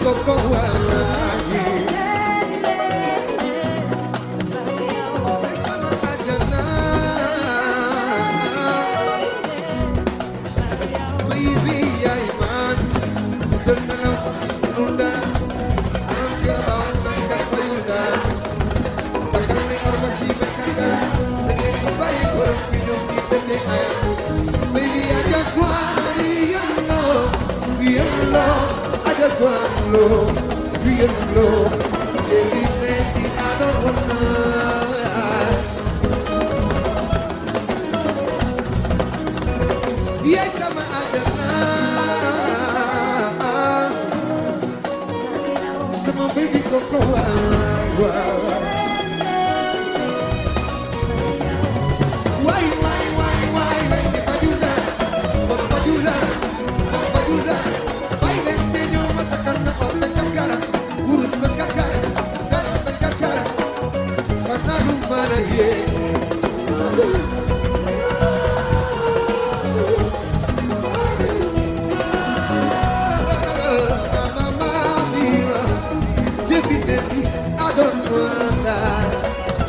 koko walaji sama ajana baby ya iman terkenal nunda alam kira bangka payuda takkan ni orang si berkata dengan baik orang hidup kita ni baby I just want you know I just want love, real love. Everything I don't wanna. Yes, I'm adana. Sama baby koko why?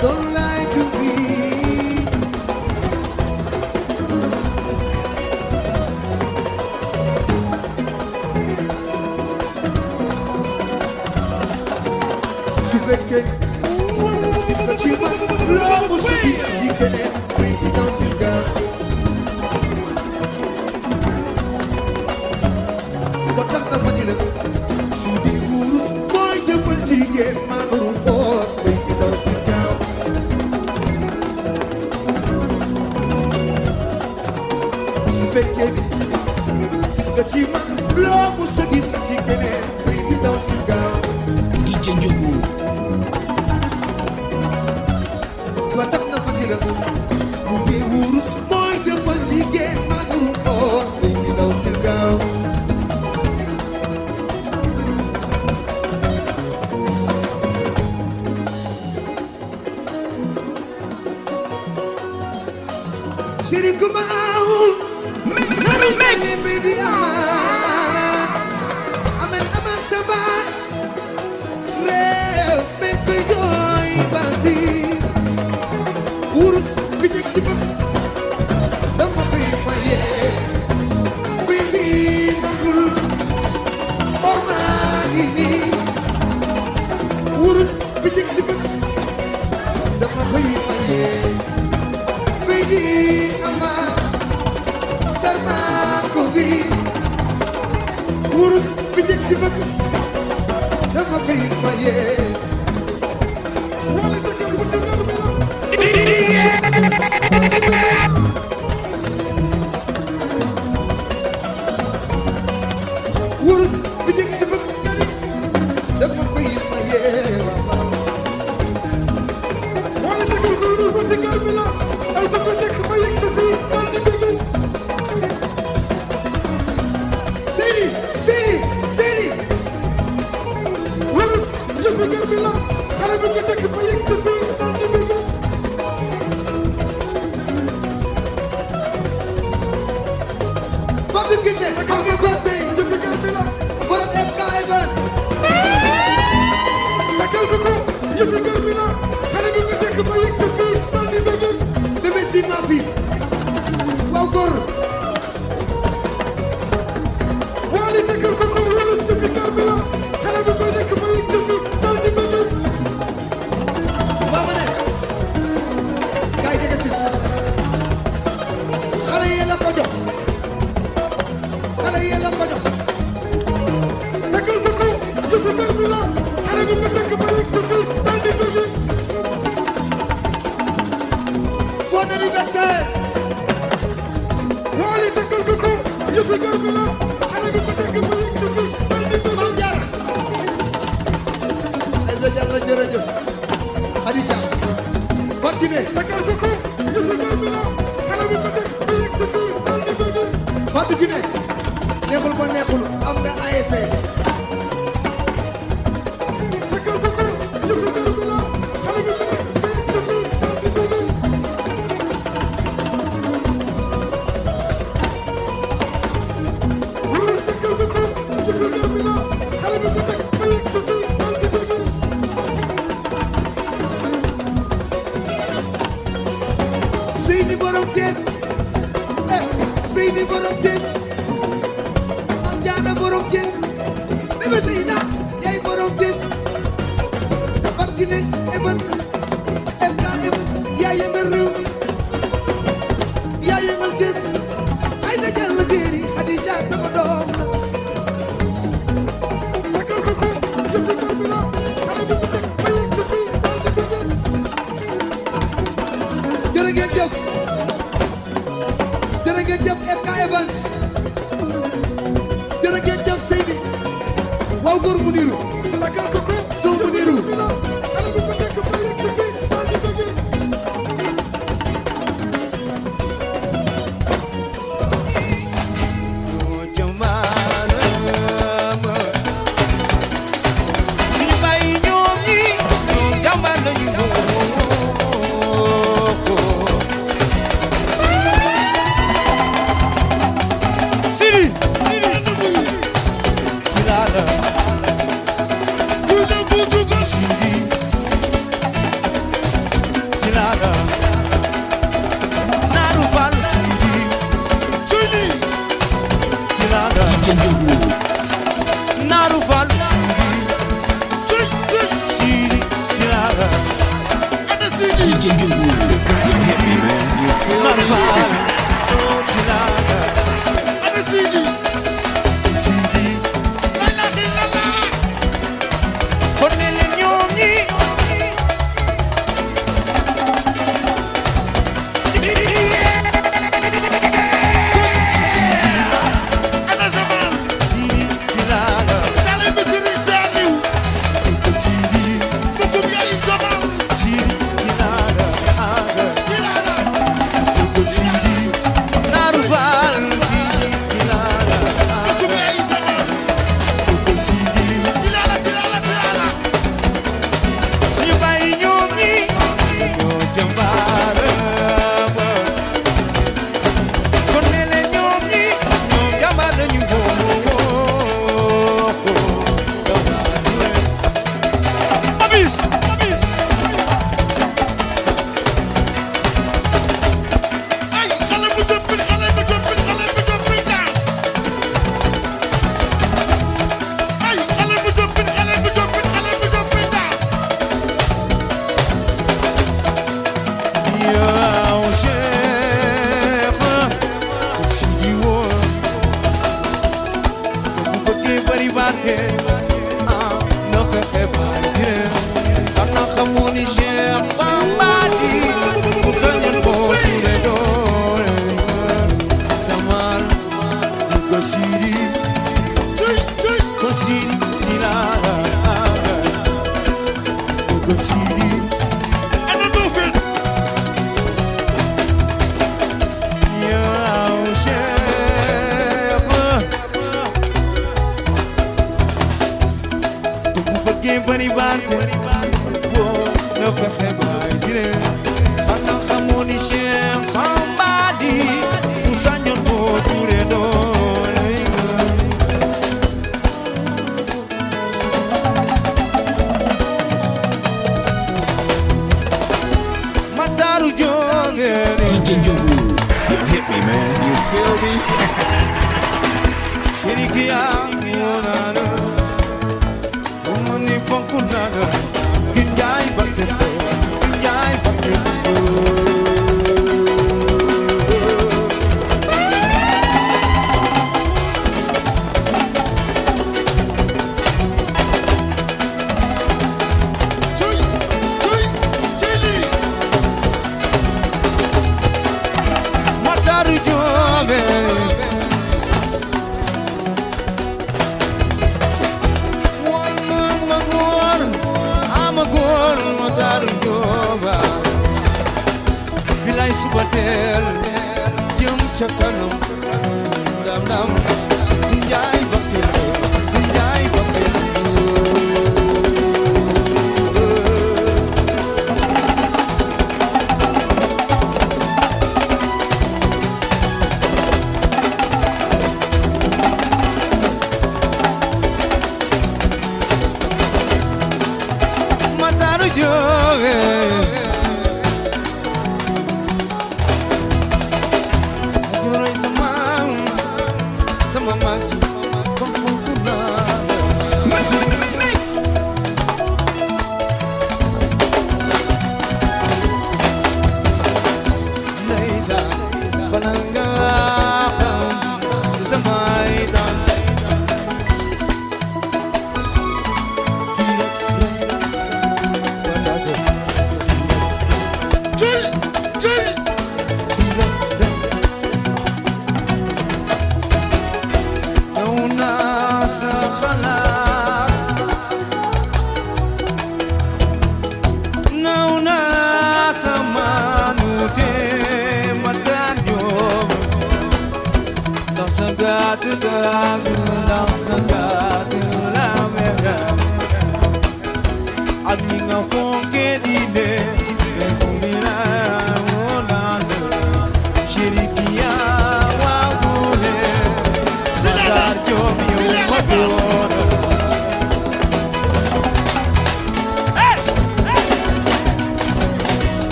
Don't lie to me. Sibeke, kachima, lomo subisi chikene, baby don't sit down. Wakata manila, shudi urus, boy double chike, manuru boss, baby don't sit down. Sibeke, kachima, lomo subisi chikene, baby don't sit down. DJ Njogu. Watak na pagila Mugi urus boy Depan jigit Madurukot Baby daw sigaw Sirin ko maahol Narumanin baby aman Aman sabat Real Mekko yoy Bati Urus bijak jibak Dama koy faye Baby nangul Ormani Urus bijak jibak Dama koy faye Baby ama Dharma kogi Urus bijak jibak Dama koy faye Urus bijak jibak Dama koy faye Wala tegul guru ko tegal bila ay pagkutek bayek sa fi mandi begin Siri Urus bijak bila ay pagkutek bayek sa fi mandi begin Fucking goodness, happy birthday! From FK Evans! Semesi Mafi! Wow, Gor! Mamane! Kaya jaga sih! Kala yela pojok! Kala yela pojok! Bon anniversaire! Mam Jar! Jërëjëf Adja Fatine Fatou Kiné neexul ba neexul am nga ASC Xale bi Sidi borom Thiès Mam Jaara borom Thiès Bébé Seyna yaay borom Thiès Martine Evans FK Evans yaay yemal réew mi yaay yemal Thiès ay da jël jéeri Khadija sama doom jërë ngeen jëf FK Evans jërë ngeen jëf Seydi waaw góor mu niru soo mu niru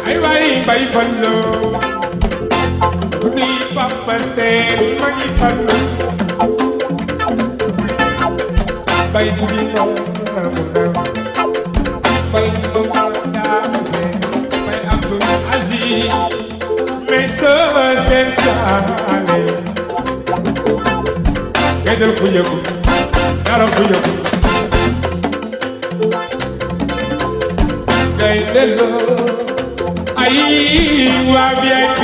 ay waay bay fallo di papa seen ma ngi fallo bay subi mo mu ndaw bay mama daa seen bay Abdul Aziz mais sama seen caale kedel ku yëgu dara ku yëgu day dello ay waa VIP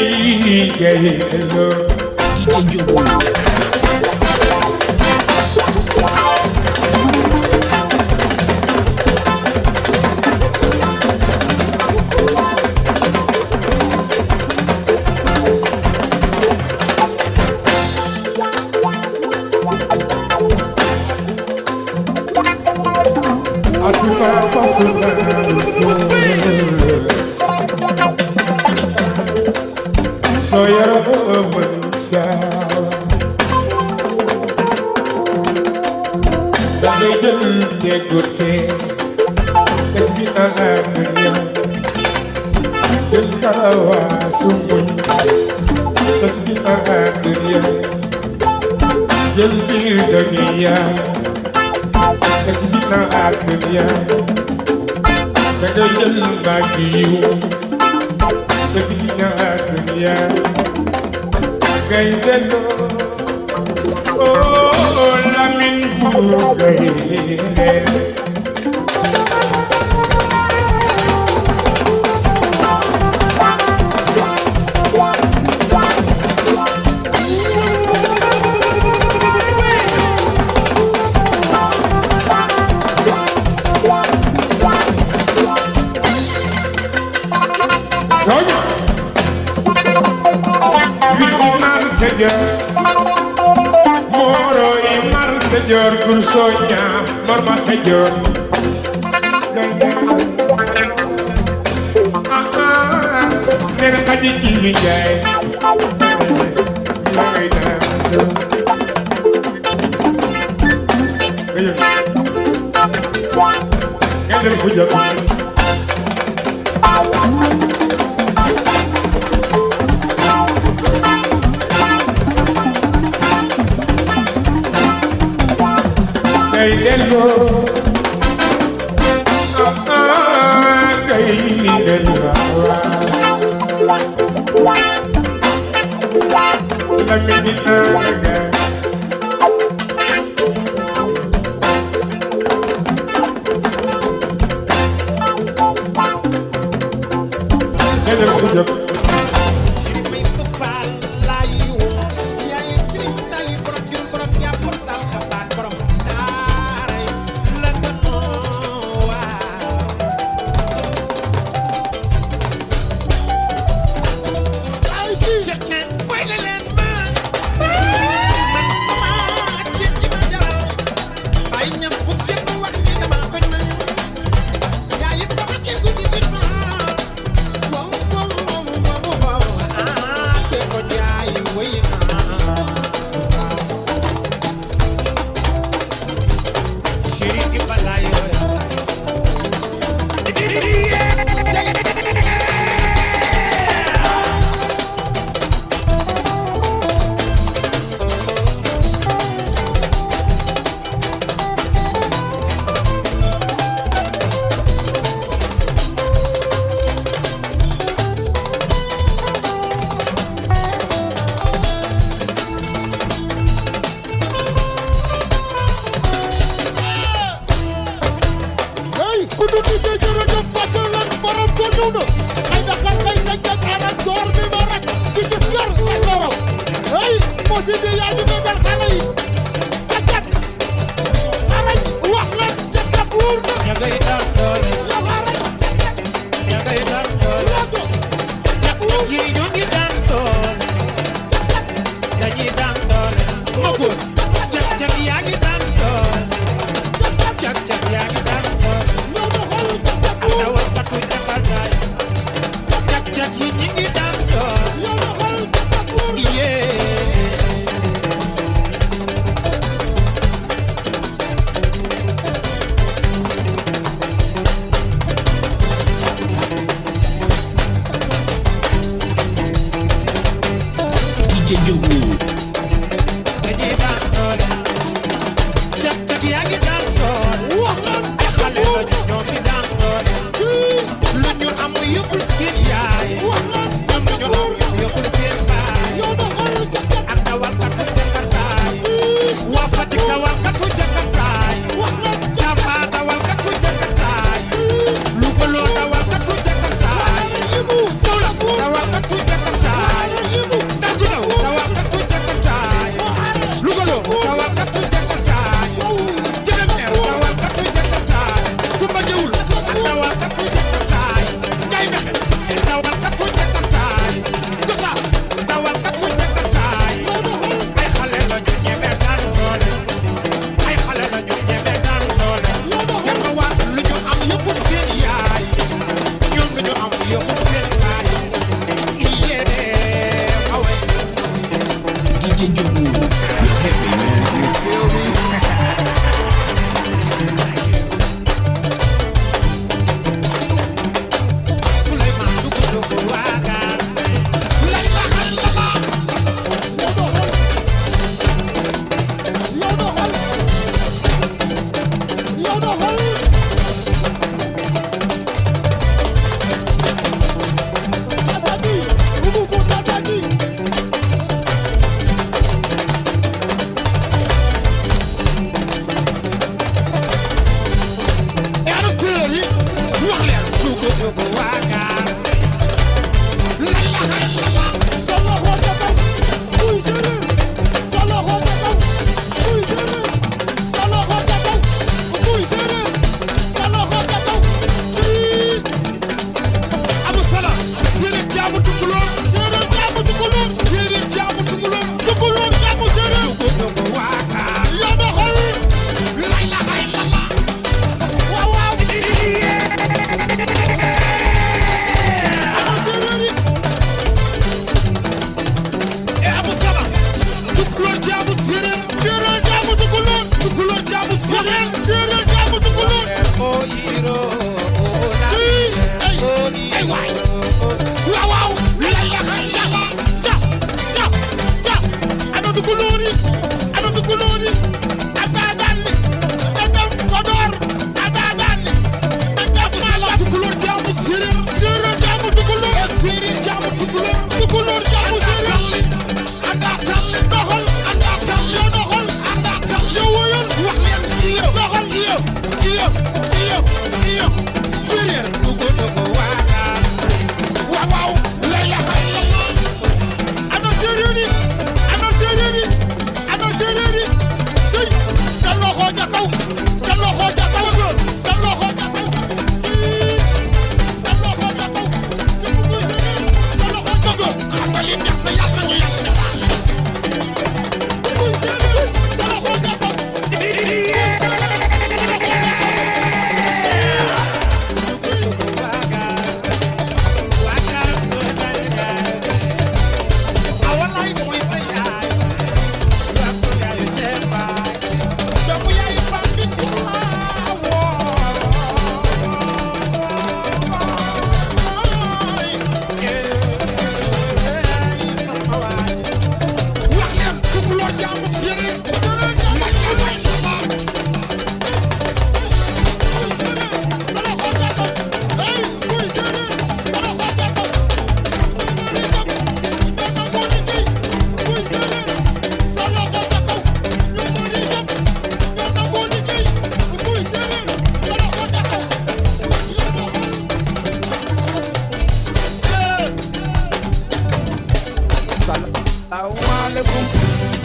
day dello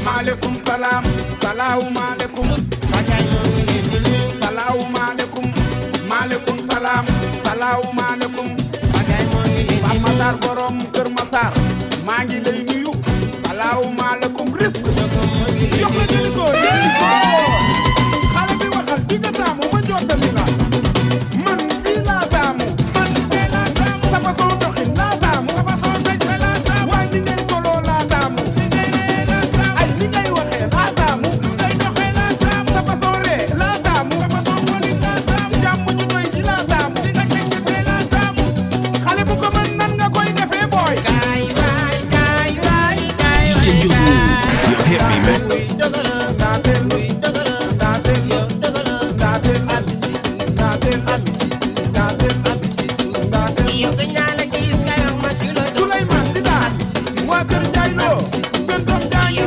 maaleykum salaam salaamaaleykum salaamaaleykum maaleykum salaam salaamaaleykum Pape Massar borom Kër Massar maa ngi lay nuyu salaamaaleykum risque yokk la jëli ko xale bi waxal di nga taamu ma jottali la man bii laa taamu sa façon doxin laa taamu sa façon sañ laa taamu waaye ni ngay solo laa taamu ay ni ngay waxee laa taamu sa façon ree laa taamu jàmm ju doy ji laa taamu xale bu ko mën nan nga koy defee booy Hit me, man. Souleymane Zidane waa kër Ndiaye Lo seen doom jaañu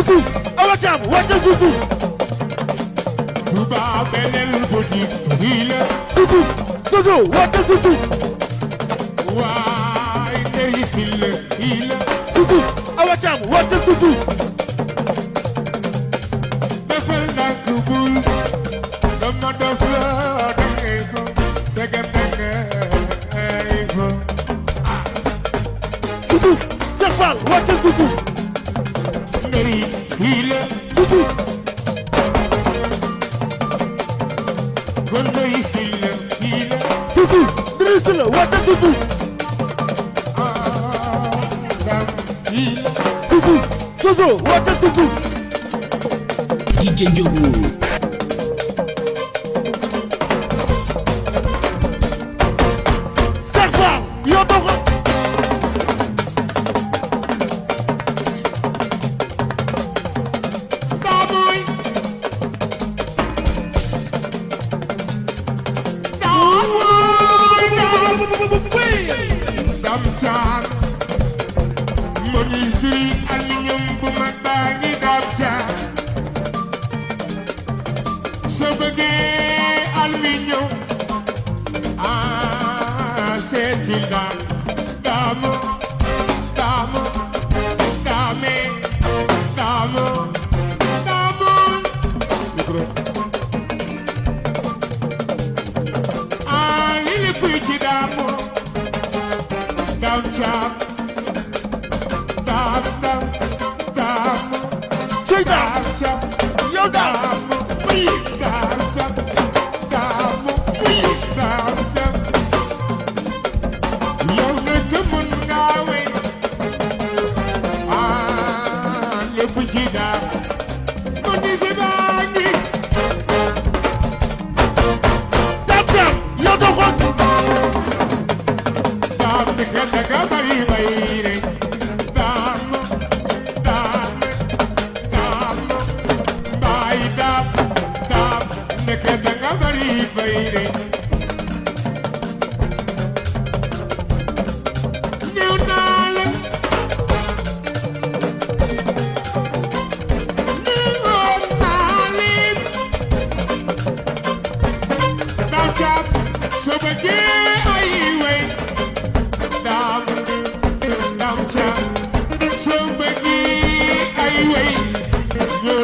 susu awa jam wàcce susu Touba Belel boutique hile susu susu wàcce susu waay ndey sile hile susu awa jam wàcce susu defal nak bul dama def la dangay ko segem dangay ko susu Cheikh Fall wàcce susu ndey hile susu kon ndey sile hile susu Idriss la wàcce susu dam hile susu susu wàcce susu DJ Njogu Cheikh Fall yoo dox Damoy dam caan moni si aluminium bu mag baa ngi dam caan soo bëggee aluminium seeti la damo damo dame damo damo lili kuy ci damo dam caan dam dam damo cey daa dam caan yow daa damo dam caan damo dam caan yow nag mën ngaa wey lépp ci daa mu di si baa ngi dam dam yoo doxoon daam dëgg dëgg bari bay rek daam daam daam baay daam daam dëgg dëgg bari bay rek ñëw naa la ñëwoon naa leen daam caab soo bëggee ay wey daam daam caab soo bëggee ay wey ñëw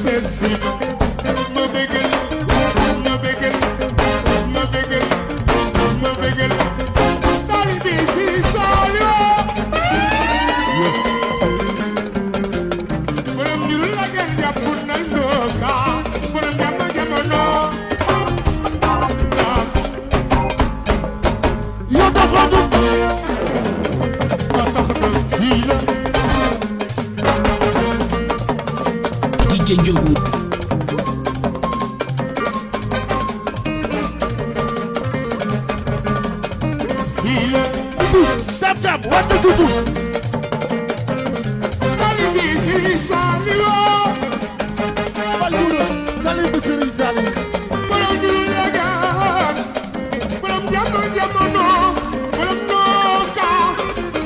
seet si ma bëggal ma bëggal ma bëggal ma bëggal taalibe si Saliou yes borom njuru la gën jàpp na ndooka borom jàmm jamono daam yoo doxoon ba tax na fii la DJ Njogu fii la dam dam wàcce susu taalibe si Saliou Fallu taalibe Serigne Saliou borom njuru la gën borom jàmm jamono borom ndooka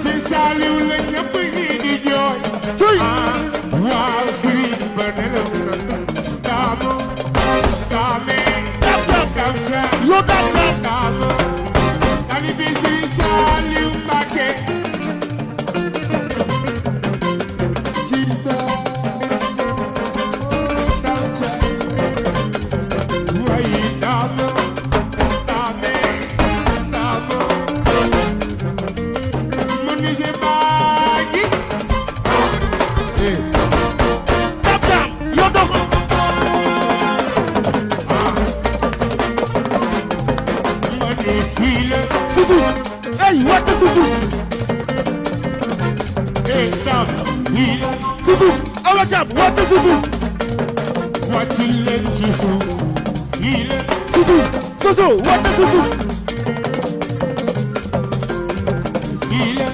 si Saliou la ñëpp ñi di jooy cey waaw Serigne ba nelaw na daamu daame dam dam dam ca yoo dam dam daamu taalibe Serigne Saliou Mbacké ci dam ca way daamu daame daamu mënu si baagi dam dam yoo doxoon mënu kii la susu ey wàcce susu dam kii la susu awa jam wàcce susu wàcc leen ci suuf kii la susu susu wàcce susu kii la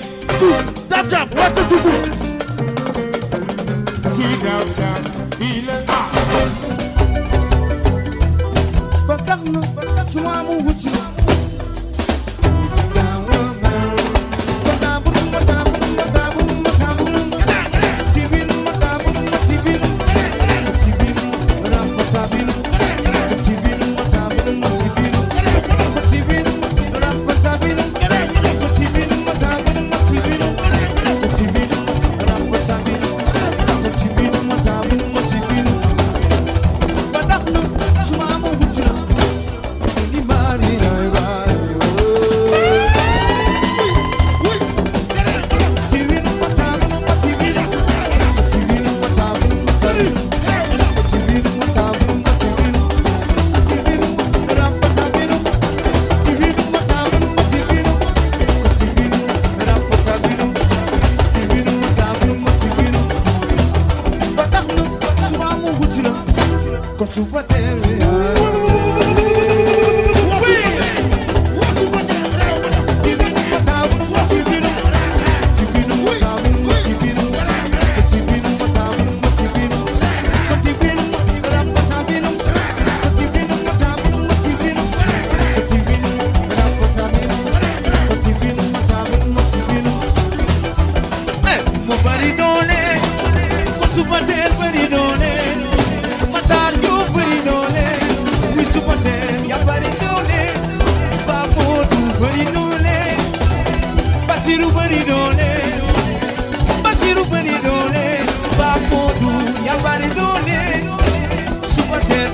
dam dam wàcce susu ci dam ca kii la ba tax na su ma mu wuti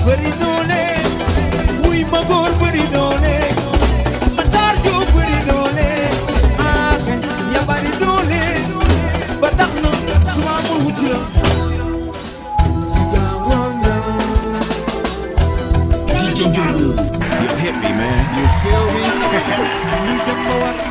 bëri doole wuy ma góor bëri doole Matar Jóob bëri doole ah kay yaa bëri doole ba tax na su ma amul wuti la DJ Njogu. You hit me, man. You feel me? lii dem ma war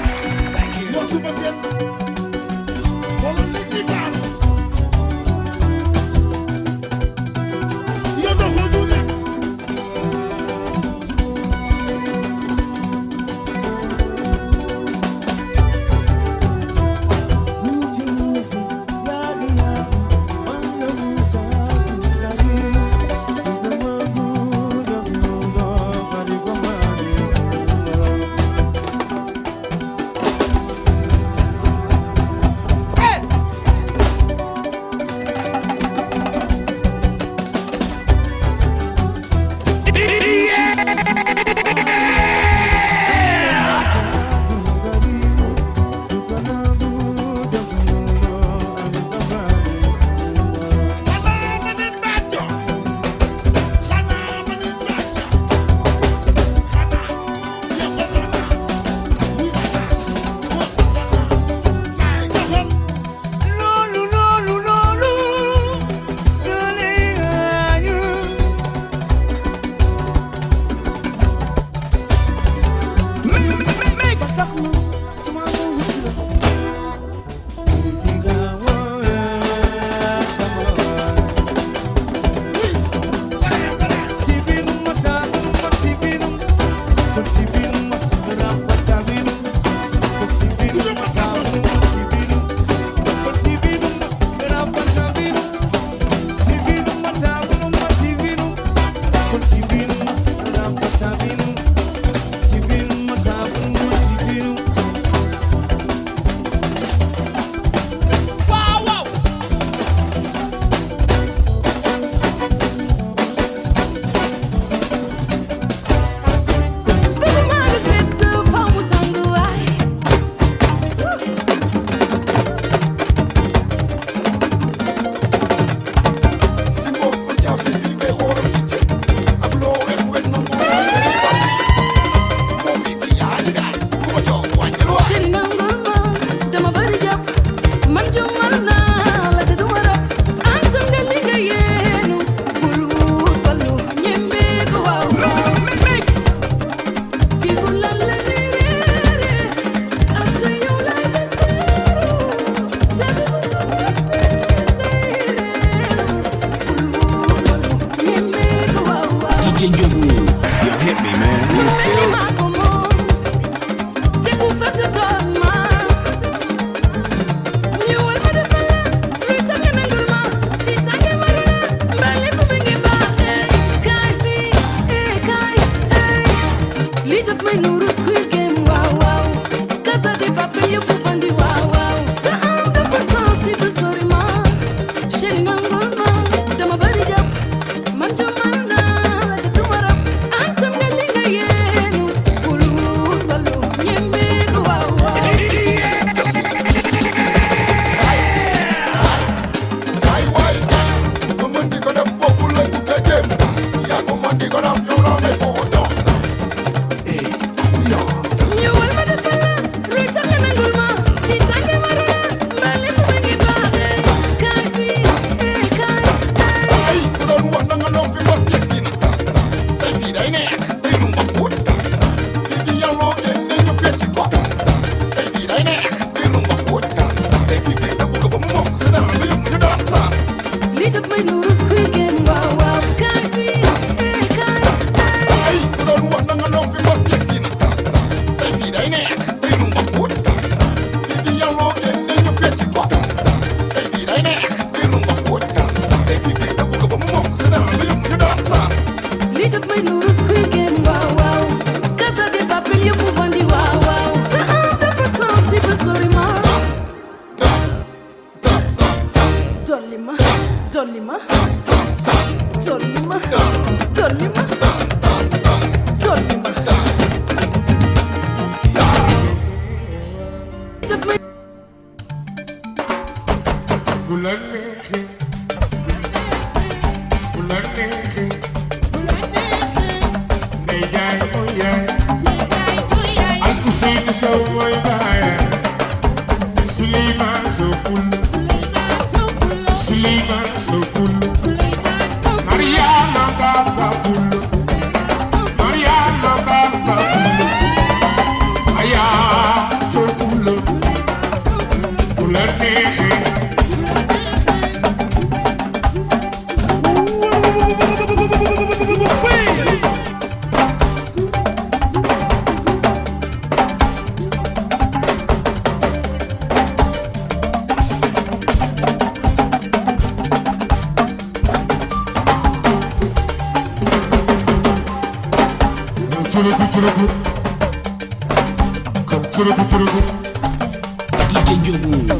yaay al Ousseynou Sow mooy baay Souleymane Sow Souleymane Sow Mariama Baba Pulo Mariama Baba Pulo Aya Sow Pulo Pulo neexe DJ Njogu,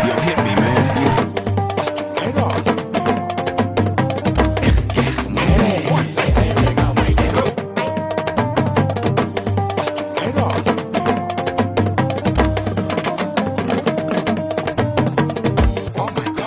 you hit me, man.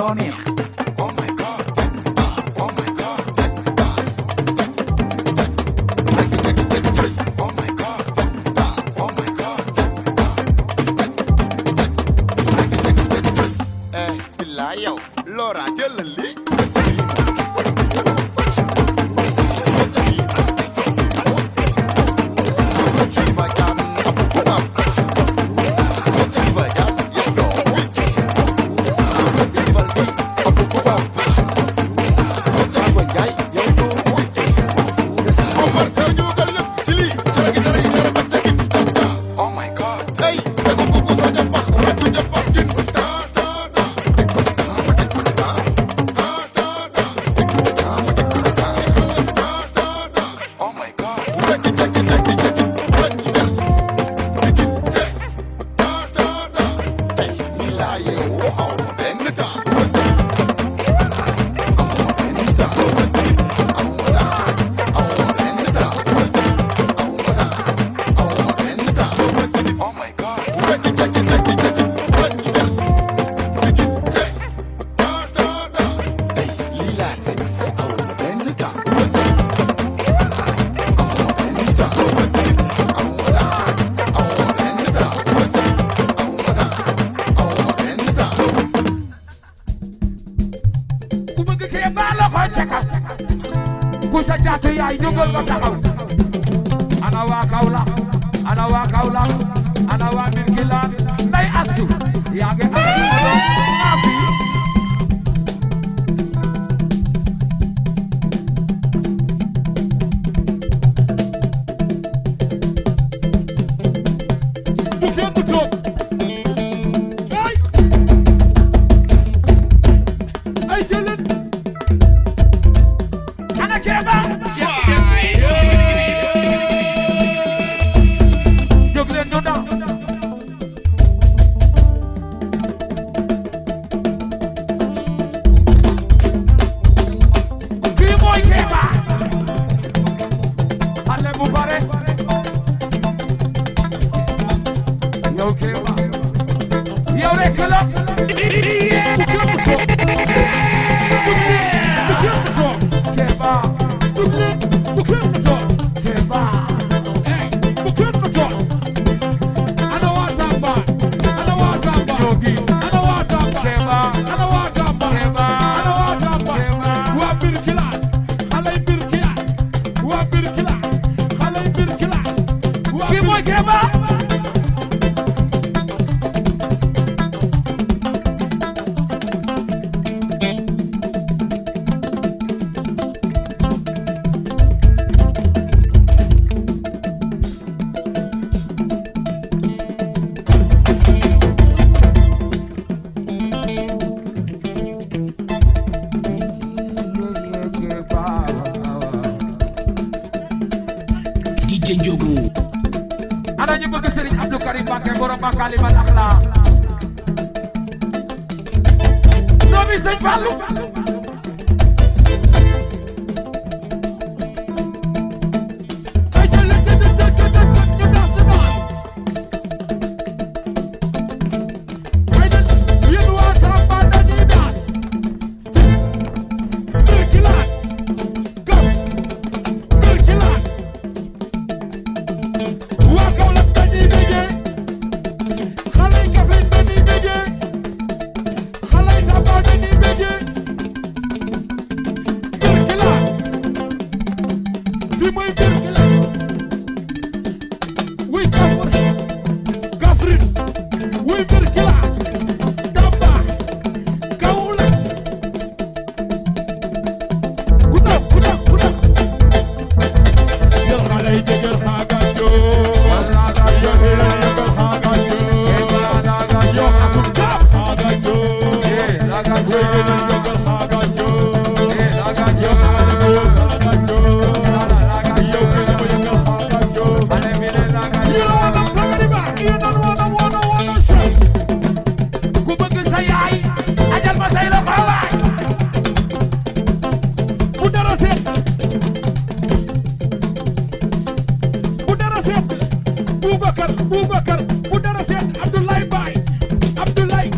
dañoo neex oh my god oh my god oh my god oh my god eh billaay yow Laura jëlal li Boubacar bu dara seet Abdoulaye Baye Abdoulaye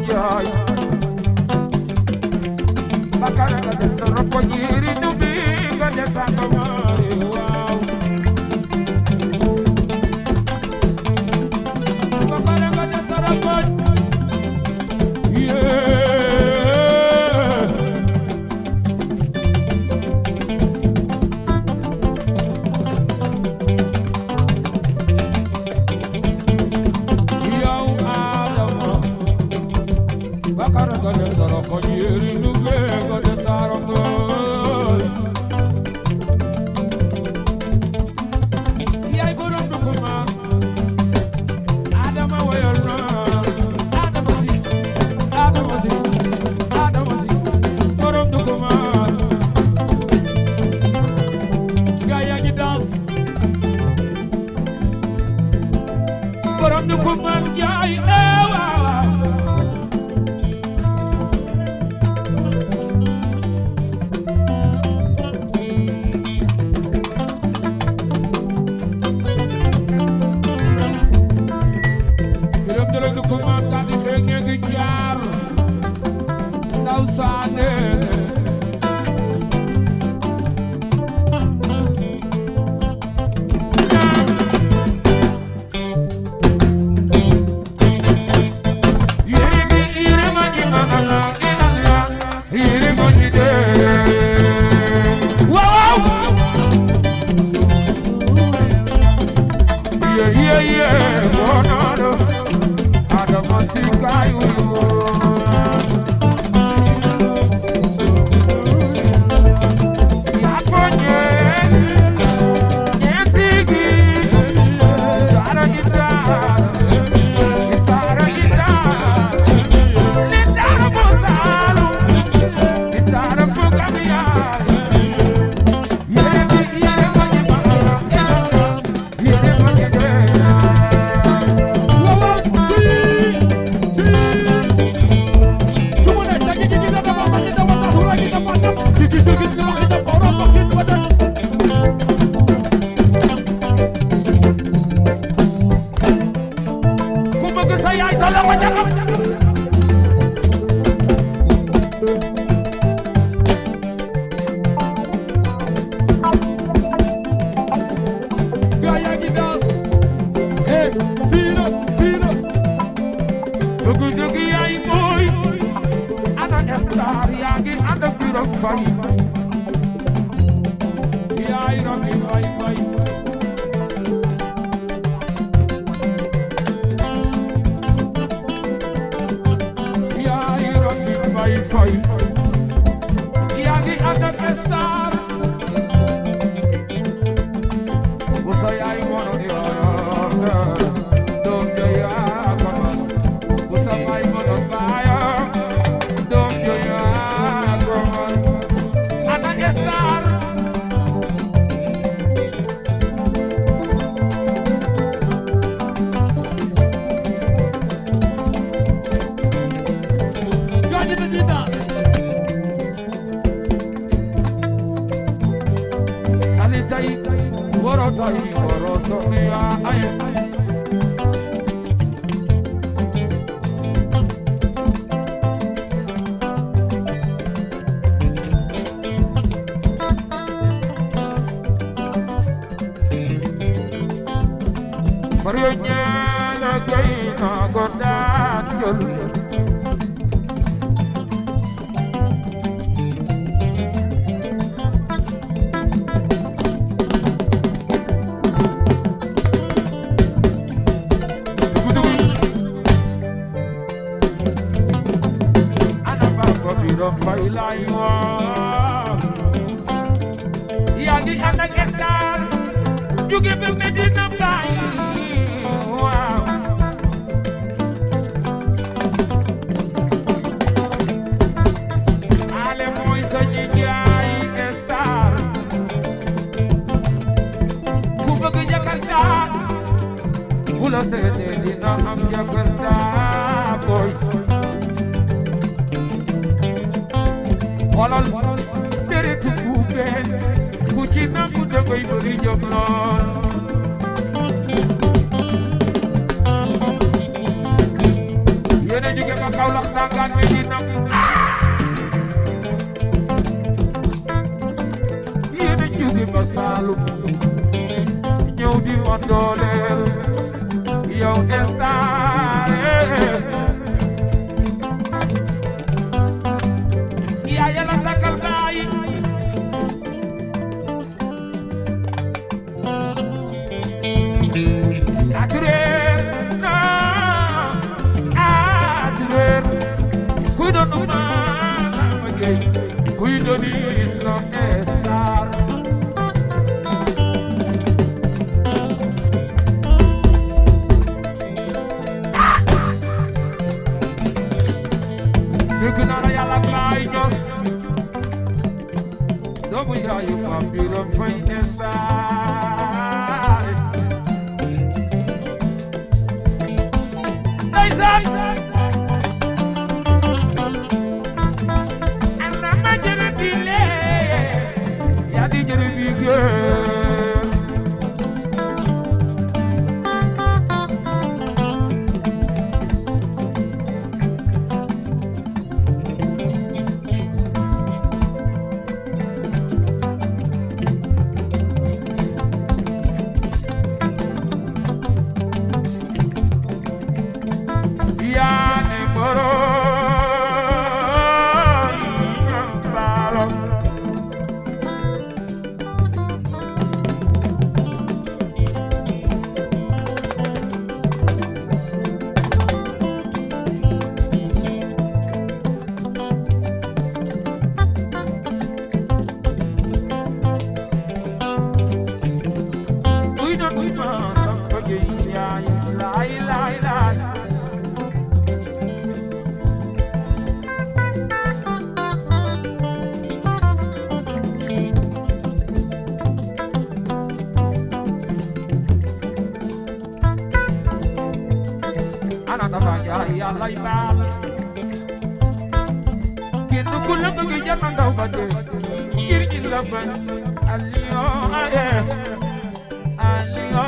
Njaay bakara nga des roko ñiri du bi nga des ak maari waaw bakara nga des roko Kaolack wagan Medina yéen a jóge ba Saalum ñëw di ma dooleel yow estaare yaa yàlla sakal baayi Kuidoni islo estar Dikunara yala kai nos Domu ya yu papiro fai estar Naisan ya lay baal kenn ku la bëgg jar na ndaw ba dee ngir ci la bañ Aliyo aye Aliyo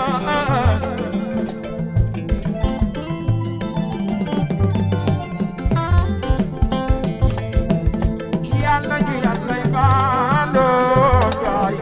yàlla ñu ya lay baaloo gaay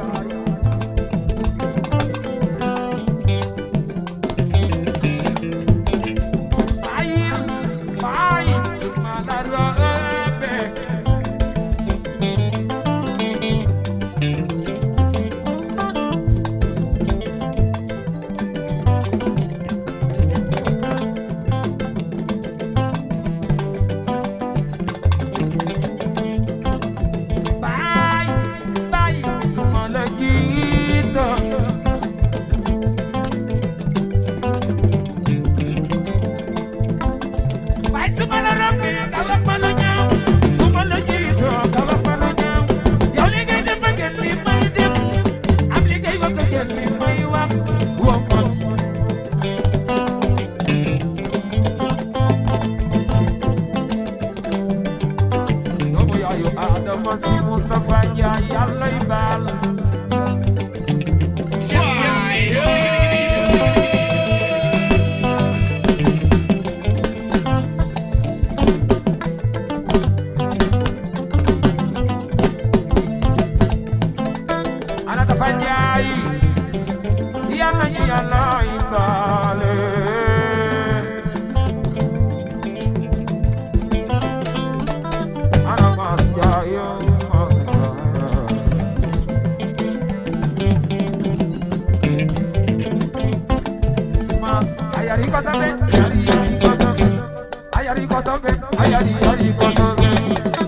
Ayari kotobe, ayari kotobe.